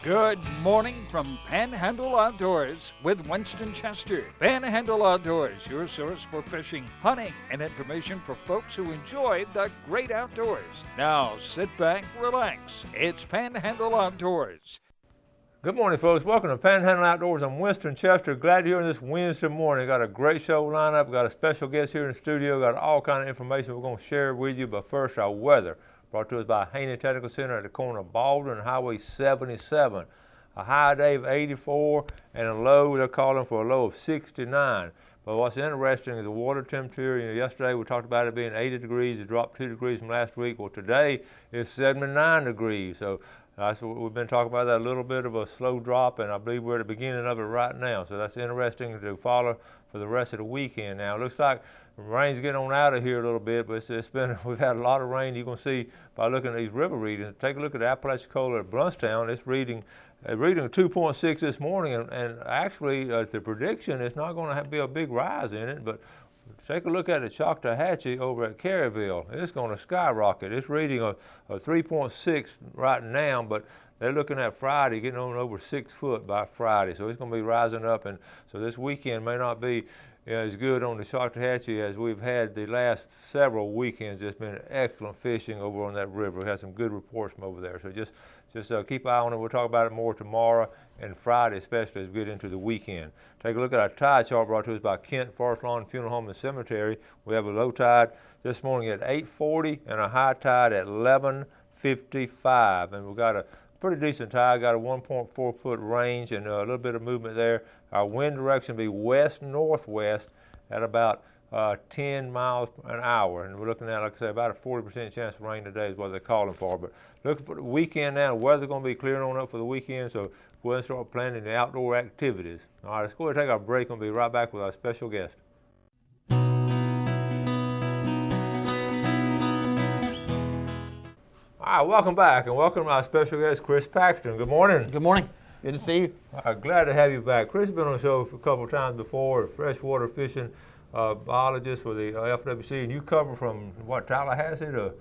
Good morning from Panhandle Outdoors with Winston Chester. Panhandle Outdoors, your source for fishing, hunting, and information for folks who enjoy the great outdoors. Now sit back, relax. It's Panhandle Outdoors. Good morning, folks. Welcome to Panhandle Outdoors. I'm Winston Chester. Glad you're here this Wednesday morning. Got a great show lineup. Got a special guest here in the studio. Got all kind of information we're going to share with you. But first, our weather. Brought to us by Haney Technical Center at the corner of Baldwin and Highway 77. A high day of 84 and a low, they're calling for a low of 69. But what's interesting is the water temperature. Yesterday we talked about it being 80 degrees. It dropped 2 degrees from last week. Well, today it's 79 degrees. So that's what we've been talking about, that a little bit of a slow drop, and I believe we're at the beginning of it right now. So that's interesting to follow for the rest of the weekend. Now, it looks like rain's getting on out of here a little bit, but we've had a lot of rain. You're going to see by looking at these river readings. Take a look at Apalachicola at Bluntstown. It's reading a 2.6 this morning, and actually the prediction is not going to be a big rise in it, but take a look at the Choctawhatchee over at Caryville. It's going to skyrocket. It's reading a 3.6 right now, but they're looking at Friday getting on over 6 foot by Friday. So it's going to be rising up, and so this weekend may not be as good on the Choctawhatchee as we've had the last several weekends. It's been excellent fishing over on that river. We had some good reports from over there. So just keep an eye on it. We'll talk about it more tomorrow and Friday, especially as we get into the weekend. Take a look at our tide chart brought to us by Kent Forest Lawn Funeral Home and Cemetery. We have a low tide this morning at 8:40 and a high tide at 11:55. And we've got a pretty decent tide, got a 1.4 foot range and a little bit of movement there. Our wind direction will be west-northwest at about 10 miles an hour. And we're looking at, like I say, about a 40% chance of rain today is what they're calling for. But looking for the weekend now, the weather's going to be clearing on up for the weekend, so go ahead and start planning the outdoor activities. All right, let's go ahead and take our break. We'll be right back with our special guest. All right, welcome back, and welcome to our special guest, Chris Paxton. Good morning. Good morning. Good to see you. Glad to have you back. Chris has been on the show a couple of times before, a freshwater fishing biologist for the FWC, and you cover from, what, Tallahassee to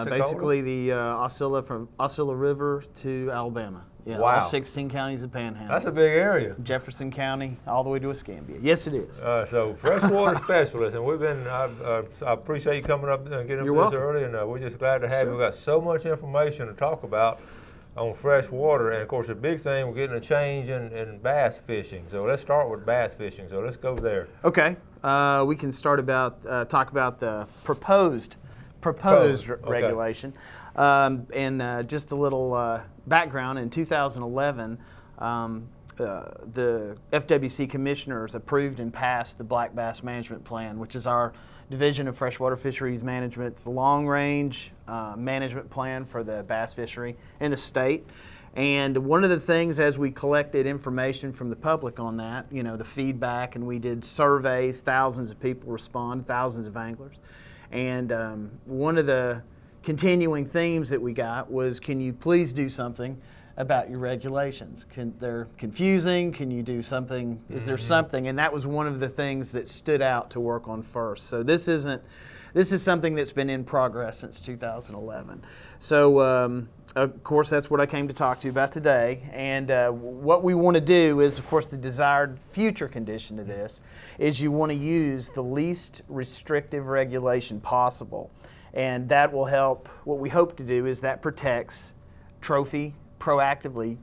basically the Osceola River to Alabama. Yeah, wow. All 16 counties of Panhandle. That's a big area. Jefferson County, all the way to Escambia. Yes, it is. So freshwater specialist, and we've been. I appreciate you coming up and getting up this early, and we're just glad to have you. We've got so much information to talk about on freshwater, and of course the big thing, we're getting a change in bass fishing. So let's start with bass fishing. So let's go there. Okay, we can start talk about the proposed regulation. And just a little background, in 2011, the FWC commissioners approved and passed the Black Bass Management Plan, which is our Division of Freshwater Fisheries Management's long-range management plan for the bass fishery in the state. And one of the things, as we collected information from the public on that, the feedback, and we did surveys, thousands of people responded, thousands of anglers. And one of the continuing themes that we got was, can you please do something about your regulations? They're confusing. Can you do something? Is there something? And that was one of the things that stood out to work on first. So this is something that's been in progress since 2011. So of course that's what I came to talk to you about today. And what we want to do is, of course, the desired future condition to this is you want to use the least restrictive regulation possible. And that will help. What we hope to do is that proactively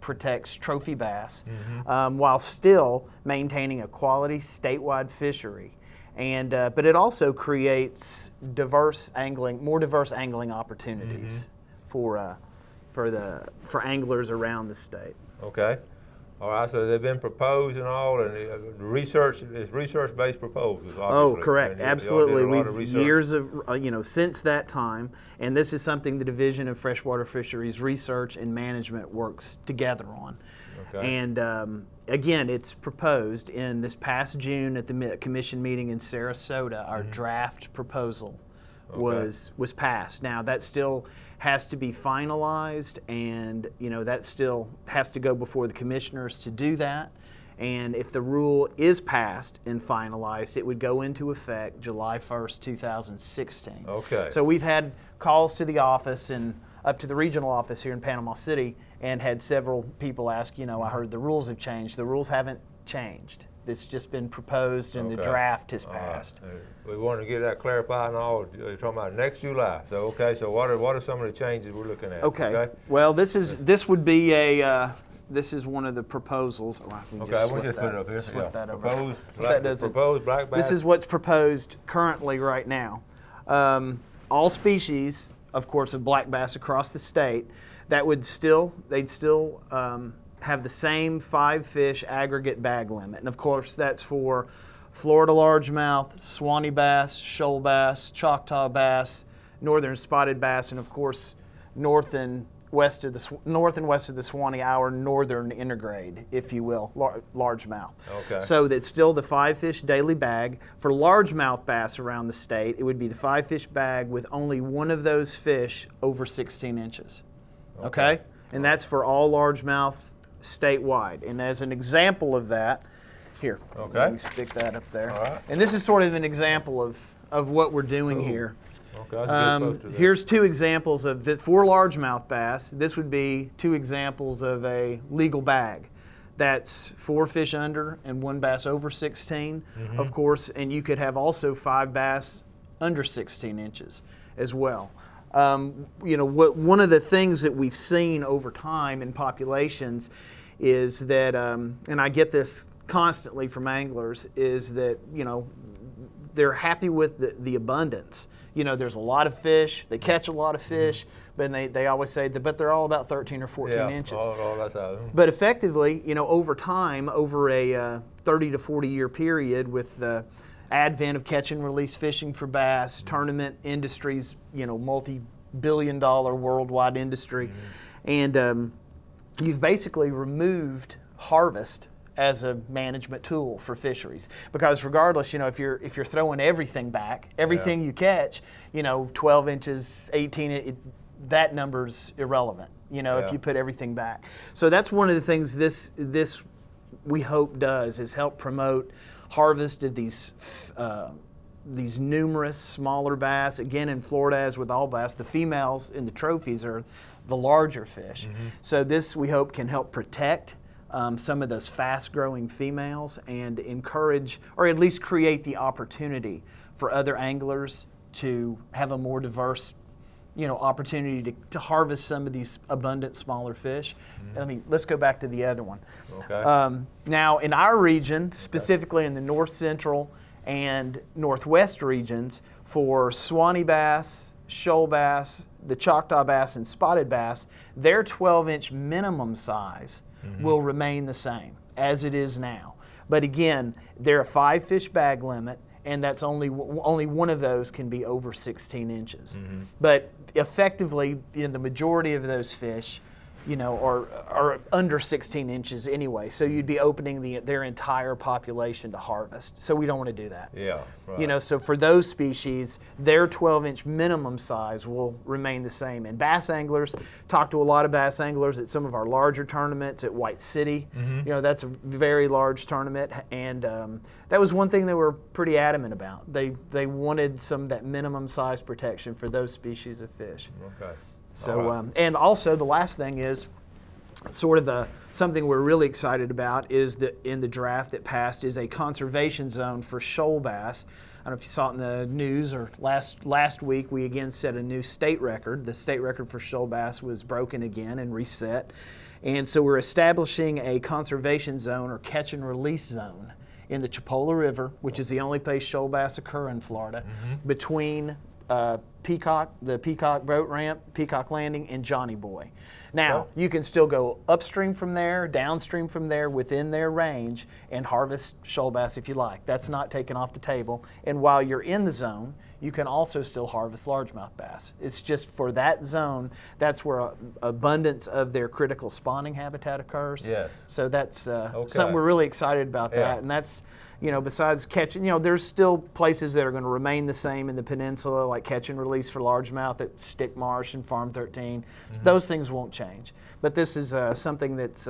protects trophy bass, while still maintaining a quality statewide fishery. And but it also creates more diverse angling opportunities for anglers around the state. Okay. All right, so they've been proposed and all, and research-based proposals, obviously. Oh, correct, absolutely. We've years of, since that time, and this is something the Division of Freshwater Fisheries Research and Management works together on. Okay. And again, it's proposed in this past June at the commission meeting in Sarasota. Our draft proposal was passed. Now that still has to be finalized, and that still has to go before the commissioners to do that. And if the rule is passed and finalized, it would go into effect July 1st, 2016. Okay. So we've had calls to the office and up to the regional office here in Panama City and had several people ask, I heard the rules have changed. The rules haven't changed. It's just been proposed and the draft has passed. We want to get that clarified and all. You're talking about next July. So so what are some of the changes we're looking at? Okay. Well, this would be this is one of the proposals. Oh, we'll just put it up here. Slip that over. Proposed black bass. This is what's proposed currently right now. All species, of course, of black bass across the state, they'd still have the same 5 fish aggregate bag limit. And of course, that's for Florida largemouth, Swanee bass, shoal bass, Choctaw bass, northern spotted bass, and of course, north and west of the Swanee, our northern intergrade, if you will, largemouth. Okay. So that's still the 5 fish daily bag. For largemouth bass around the state, it would be the 5 fish bag with only one of those fish over 16 inches. Okay? And that's for all largemouth statewide. And as an example of that, here, let me stick that up there. All right. And this is sort of an example of what we're doing here. Okay, that's a good poster there. Here's 2 examples of for largemouth bass. This would be 2 examples of a legal bag. That's 4 fish under and 1 bass over 16, of course, and you could have also 5 bass under 16 inches as well. One of the things that we've seen over time in populations is that, and I get this constantly from anglers, is that they're happy with the abundance. There's a lot of fish, they catch a lot of fish, but they always say that, but they're all about 13 or 14 inches. All that's out. But effectively, over time, over a 30 to 40 year period, with the advent of catch and release fishing for bass, tournament industries, multi-billion-dollar worldwide industry, and you've basically removed harvest as a management tool for fisheries, because regardless, if you're throwing everything back, everything you catch, 12 inches, 18, that number's irrelevant. If you put everything back. So that's one of the things this we hope does, is help promote harvest of these numerous smaller bass. Again, in Florida, as with all bass, the females in the trophies are the larger fish. So this, we hope, can help protect some of those fast-growing females and encourage, or at least create the opportunity for other anglers to have a more diverse, opportunity to harvest some of these abundant smaller fish. Let's go back to the other one. Okay. Now, in our region, specifically in the north central and northwest regions, for Swanee bass, shoal bass, the Choctaw bass, and spotted bass, their 12-inch minimum size will remain the same as it is now. But again, they're a 5 fish bag limit, and that's only one of those can be over 16 inches. But effectively, in the majority of those fish, are under 16 inches anyway. So you'd be opening their entire population to harvest. So we don't want to do that. Yeah. Right. So for those species, their 12-inch minimum size will remain the same. And bass anglers, talk to a lot of bass anglers at some of our larger tournaments at White City. That's a very large tournament, and that was one thing they were pretty adamant about. They wanted some of that minimum size protection for those species of fish. Okay. So, and also the last thing is sort of something we're really excited about is that in the draft that passed is a conservation zone for shoal bass. I don't know if you saw it in the news, or last week we again set a new state record. The state record for shoal bass was broken again and reset. And so we're establishing a conservation zone, or catch and release zone, in the Chipola River, which is the only place shoal bass occur in Florida, between the Peacock boat ramp, Peacock Landing, and Johnny Boy. Now, you can still go upstream from there, downstream from there, within their range, and harvest shoal bass if you like. That's not taken off the table. And while you're in the zone, you can also still harvest largemouth bass. It's just for that zone, that's where abundance of their critical spawning habitat occurs. Yes. So that's something we're really excited about that. And that's, besides catching, there's still places that are going to remain the same in the peninsula, like catch and release for largemouth at Stick Marsh and Farm 13. So those things won't change. But this is something that's,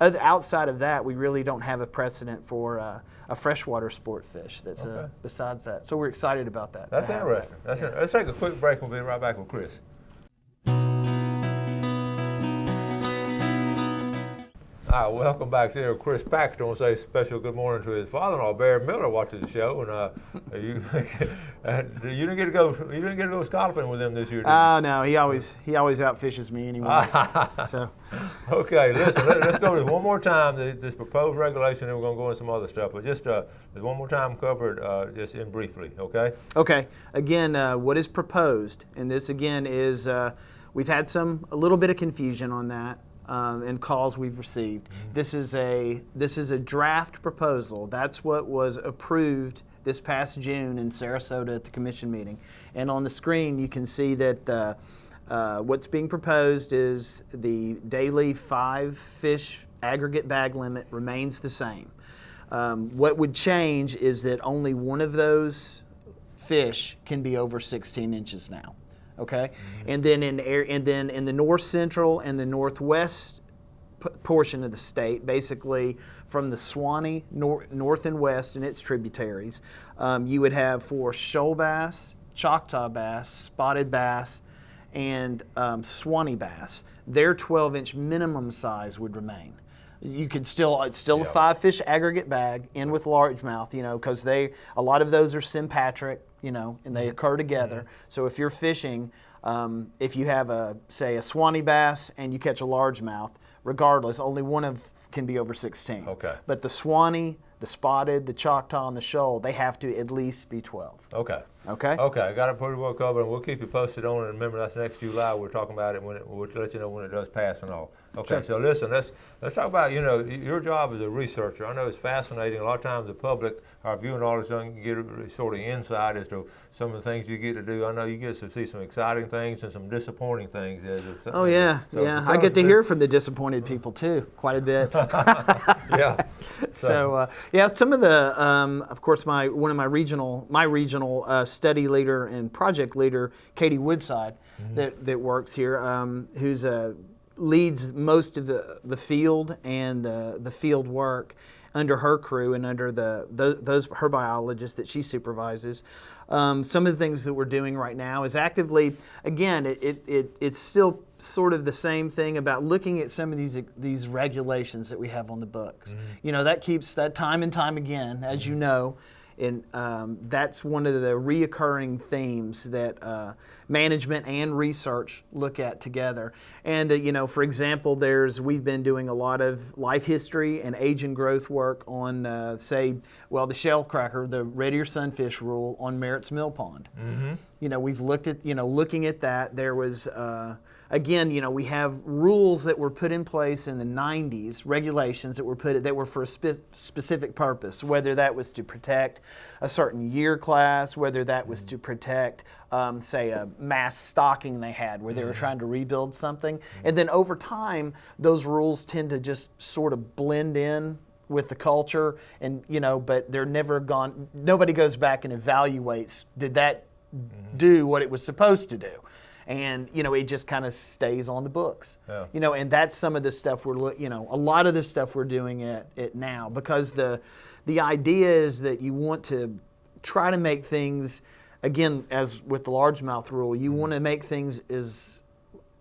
outside of that, we really don't have a precedent for a freshwater sport fish that's besides that. So we're excited about that. That's interesting. Let's take a quick break. We'll be right back with Chris. All right, welcome back. Here, Chris Paxton will say special good morning to his father-in-law, Barry Miller, watches the show, and you you didn't get to go scalloping with him this year, did you? No, he always outfishes me anyway. So, okay, listen, let's go this one more time. This proposed regulation, and we're going to go into some other stuff, but just one more time covered, just in briefly, okay? Okay. Again, what is proposed, and this again is we've had a little bit of confusion on that. And calls we've received. This is a draft proposal. That's what was approved this past June in Sarasota at the commission meeting. And on the screen you can see that what's being proposed is the daily 5 fish aggregate bag limit remains the same. What would change is that only one of those fish can be over 16 inches now. Okay, and then in the north central and the northwest portion of the state, basically from the Suwannee north and west and its tributaries, you would have for shoal bass, Choctaw bass, spotted bass, and Suwannee bass. Their 12-inch minimum size would remain. You could it's still a 5 fish aggregate bag in with largemouth, because a lot of those are sympatric, and they occur together. So if you're fishing, if you have say a Suwannee bass and you catch a largemouth, regardless, only one can be over 16. Okay. But the Suwannee, the spotted, the Choctaw, and the shoal, they have to at least be 12. Okay. Okay. Okay, I got it pretty well covered, and we'll keep you posted on it. Remember, that's next July. We're talking about it we'll let you know when it does pass and all. Okay, Sure. So listen, let's talk about your job as a researcher. I know it's fascinating. A lot of times the public, our viewing audience, don't get sort of insight as to some of the things you get to do. I know you get to see some exciting things and some disappointing things. Oh yeah, yeah. I get to hear from the disappointed people too, quite a bit. Yeah. So some of the, of course, my regional study leader and project leader, Katie Woodside, that works here, who's leads most of the field and the field work under her crew and under those her biologists that she supervises. Some of the things that we're doing right now is actively, again, it's still sort of the same thing about looking at some of these regulations that we have on the books. That keeps that time and time again, as you know. And that's one of the reoccurring themes that management and research look at together. And for example, we've been doing a lot of life history and age and growth work on, the shell cracker, the red ear sunfish rule on Merritt's Mill Pond. We've looked at, looking at that. There was again, we have rules that were put in place in the 90s, regulations that were for a specific purpose, whether that was to protect a certain year class, whether that was to protect, say, a mass stocking they had where they were trying to rebuild something. And then over time, those rules tend to just sort of blend in with the culture, and but they're never gone. Nobody goes back and evaluates, did that do what it was supposed to do? And it just kind of stays on the books. Yeah. And that's some of the stuff a lot of the stuff we're doing it now, because the idea is that you want to try to make things, again, as with the largemouth rule, you want to make things as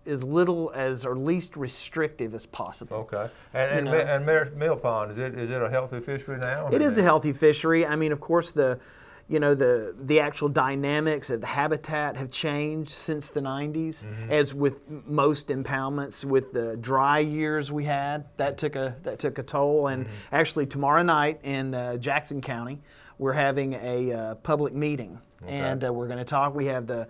little as or least restrictive as possible. Okay. And Merritt's Mill Pond, is it a healthy fishery now? It is a healthy fishery. I mean, of course, the actual dynamics of the habitat have changed since the 90s, as with most impoundments. With the dry years we had, that took a toll. And actually, tomorrow night in Jackson County, we're having a public meeting, and we're going to talk. We have the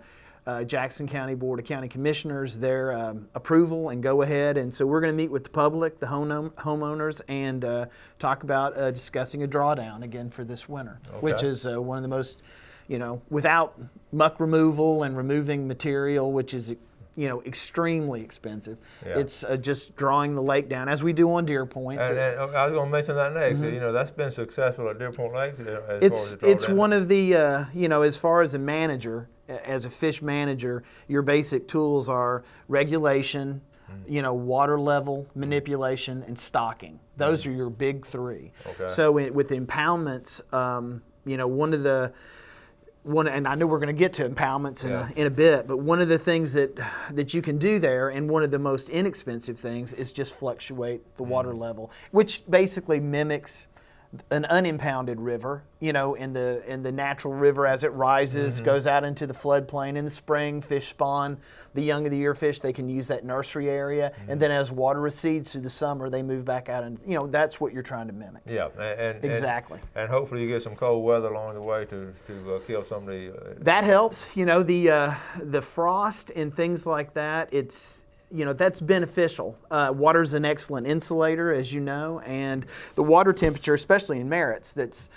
Jackson County Board of County Commissioners, their approval and go ahead. And so we're going to meet with the public, the homeowners, and talk about discussing a drawdown again for this winter, which is one of the most, without muck removal and removing material, which is extremely expensive. Yeah. It's just drawing the lake down, as we do on Deer Point. And I was going to mention that next. That's been successful at Deer Point Lake. It's one of the, as far as a manager, as a fish manager, your basic tools are regulation, water level, manipulation, and stocking. Those are your big three. Okay. So with impoundments, one of the and I know we're going to get to impoundments in a bit, but one of the things that you can do there, and one of the most inexpensive things, is just fluctuate the water level, which basically mimics an unimpounded river. In the natural river, as it rises, goes out into the floodplain. In the spring, fish spawn the young of the year fish. They can use that nursery area, and then as water recedes through the summer, they move back out, and that's what you're trying to mimic. Yeah, exactly. And hopefully you get some cold weather along the way to kill some of the. That helps. The frost and things like that. That's beneficial. Water's an excellent insulator, as you know, and the water temperature, especially in Merritt's, that's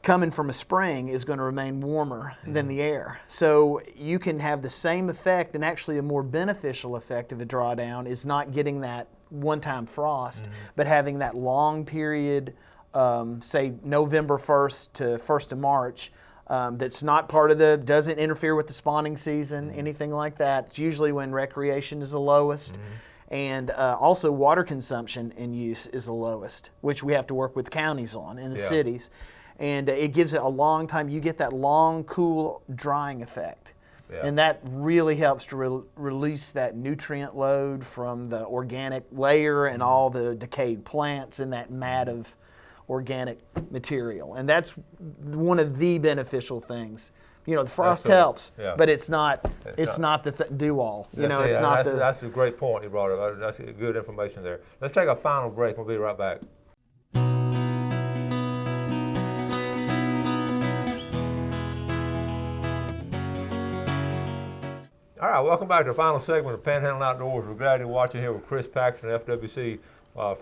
coming from a spring, is going to remain warmer than the air. So you can have the same effect, and actually a more beneficial effect of a drawdown is not getting that one-time frost, but having that long period, say November 1st to 1st of March, that's not doesn't interfere with the spawning season, anything like that. It's usually when recreation is the lowest. And also water consumption and use is the lowest, which we have to work with counties on in the cities. And it gives it a long time. You get that long, cool, drying effect. And that really helps to release that nutrient load from the organic layer and all the decayed plants in that mat of organic material, and that's one of the beneficial things. The frost helps, but it's not the do-all. That's a great point you brought up. That's good information there. Let's take a final break. We'll be right back. All right, welcome back to the final segment of Panhandle Outdoors. We're glad you're watching here with Chris Paxton, FWC.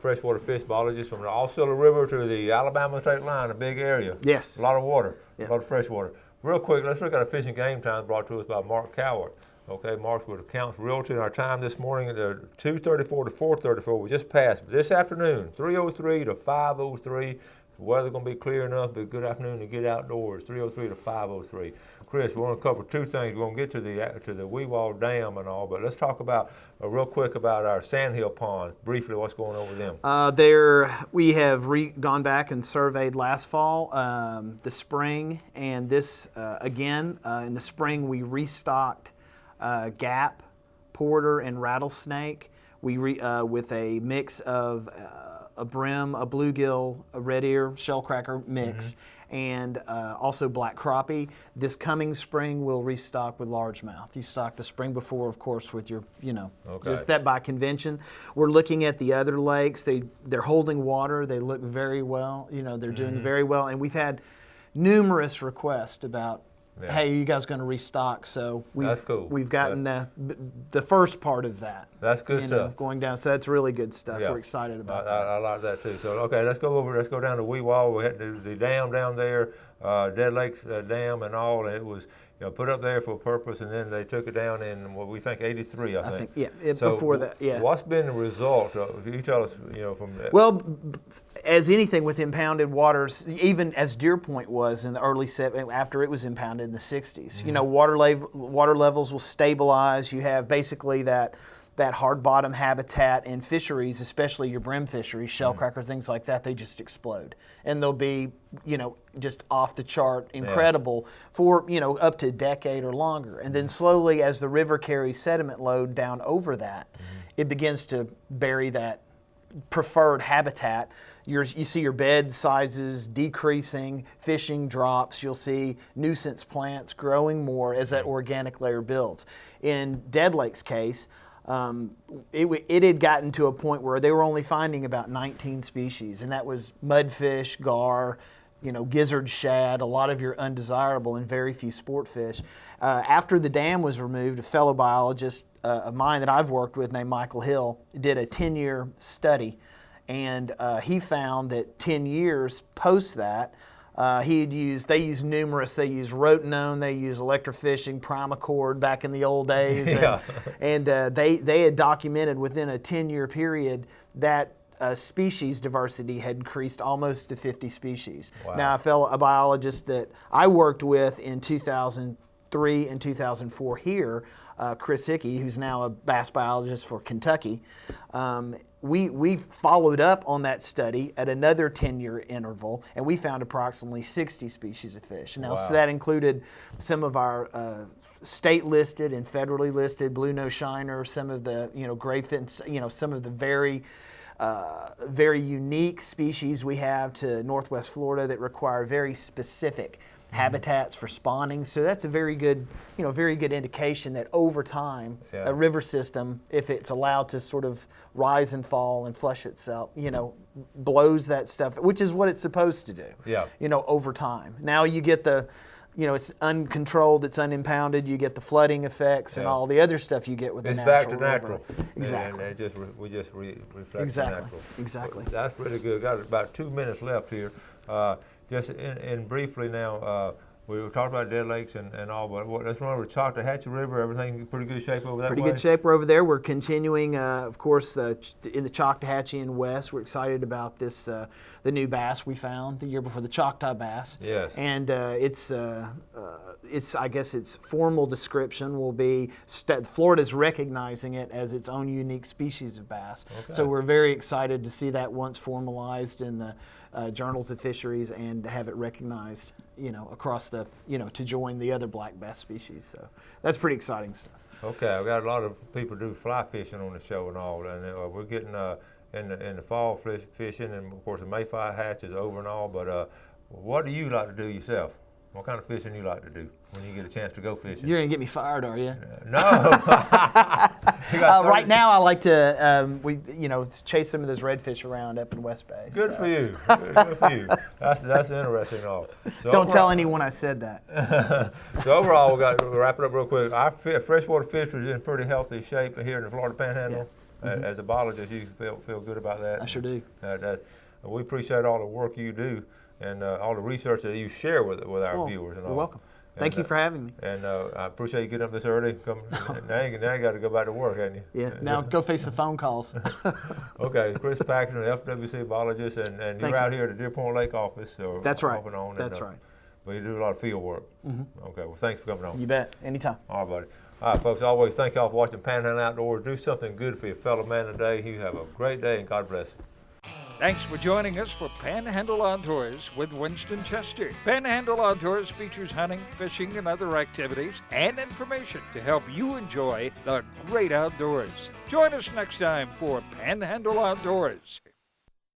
Freshwater fish biologist, from the Osceola River to the Alabama state line, a big area. Yes. A lot of water, a lot of fresh water. Real quick, let's look at a fishing game time brought to us by Mark Coward. Okay, Mark's with Accounts Realty. Our time this morning at 2:34 to 4:34. We just passed. This afternoon, 3:03 to 5:03. The weather's going to be clear enough, but good afternoon to get outdoors, 3:03 to 5:03. Chris, we want to cover two things. We're going to get to the Weewall Dam and all, but let's talk about real quick about our Sandhill Pond. Briefly, what's going on with them? We have gone back and surveyed last fall, the spring, and this again in the spring we restocked gap, porter, and rattlesnake. With a mix of a brim, a bluegill, a red ear, shellcracker mix, and also black crappie. This coming spring we'll restock with largemouth. You stocked the spring before, of course, with your, just that by convention. We're looking at the other lakes. They're holding water. They look very well. They're doing very well. And we've had numerous requests about, hey, you guys going to restock? So we've gotten the first part of that. That's good stuff. Going down. So that's really good stuff. We're excited about that. I like that too. So okay, let's go down to Weewall. We had the dam down there, Dead Lakes Dam and all, and it was put up there for a purpose, and then they took it down in what we think 83. I think. So before that. Yeah. What's been the result? You tell us. From that. Well, as anything with impounded waters, even as Deer Point was in the early after it was impounded in the 60s, water levels will stabilize. You have basically that hard bottom habitat, and fisheries, especially your brim fisheries, shellcracker, things like that, they just explode. And they'll be, just off the chart incredible for, up to a decade or longer. And then slowly, as the river carries sediment load down over that, it begins to bury that preferred habitat. You see your bed sizes decreasing, fishing drops, you'll see nuisance plants growing more as that organic layer builds. In Dead Lake's case, it had gotten to a point where they were only finding about 19 species, and that was mudfish, gar, gizzard shad, a lot of your undesirable, and very few sport fish. After the dam was removed, a fellow biologist of mine that I've worked with named Michael Hill did a 10-year study, and he found that 10 years post that, they used rotenone, they used electrofishing, primacord back in the old days, and they had documented within a 10-year period that species diversity had increased almost to 50 species. Wow. Now, a biologist that I worked with in 2003 and 2004 here Chris Hickey, who's now a bass biologist for Kentucky, we followed up on that study at another 10-year interval, and we found approximately 60 species of fish. Now, Wow. so that included some of our state-listed and federally listed blue nose shiner, some of the gray fin, some of the very unique species we have to Northwest Florida that require very specific habitats for spawning. So that's a very good indication that over time, Yeah. a river system, if it's allowed to sort of rise and fall and flush itself, blows that stuff, which is what it's supposed to do. Yeah. Over time. Now you get the, it's uncontrolled, it's unimpounded. You get the flooding effects and Yeah. all the other stuff you get with It's the back natural to river. natural. Exactly. And we just reflect Exactly. natural. Exactly. That's really good. Got about 2 minutes left here. Just in briefly now, we were talking about dead lakes and all, but let's run over to Choctahatchee River. Everything in pretty good shape over that Pretty way? good shape. We're over there. We're continuing, of course, in the Choctahatchee and West. We're excited about this, the new bass we found the year before, the Choctaw bass. Yes. And it's I guess its formal description will be Florida's recognizing it as its own unique species of bass. Okay. So we're very excited to see that once formalized in the journals of fisheries and to have it recognized, across the, to join the other black bass species. So that's pretty exciting stuff. Okay, I've got a lot of people do fly fishing on the show and all, and we're getting in the fall fishing, and of course the mayfly hatch is over and all. But what do you like to do yourself? What kind of fishing do you like to do when you get a chance to go fishing? You're gonna get me fired, are you? No. Right now, I like to chase some of those redfish around up in West Bay. Good for you. Good for you. That's interesting and all. So Don't tell anyone I said that. So overall, we'll wrap it up real quick. Our freshwater fishery is in pretty healthy shape here in the Florida Panhandle. Yeah. As a biologist, you feel good about that. I sure do. We appreciate all the work you do and all the research that you share with our viewers and all. You're welcome. Thank you for having me. And I appreciate you getting up this early. Now you got to go back to work, haven't you? Yeah. Now go face the phone calls. Okay, Chris Paxton, FWC biologist, and you're out here at the Deer Point Lake office. So That's right. off and on, That's right. But you do a lot of field work. Okay, well, thanks for coming on. You bet. Anytime. All right, buddy. All right, folks, always thank y'all for watching Panhandle Outdoors. Do something good for your fellow man today. You have a great day, and God bless. Thanks for joining us for Panhandle Outdoors with Winston Chester. Panhandle Outdoors features hunting, fishing, and other activities and information to help you enjoy the great outdoors. Join us next time for Panhandle Outdoors.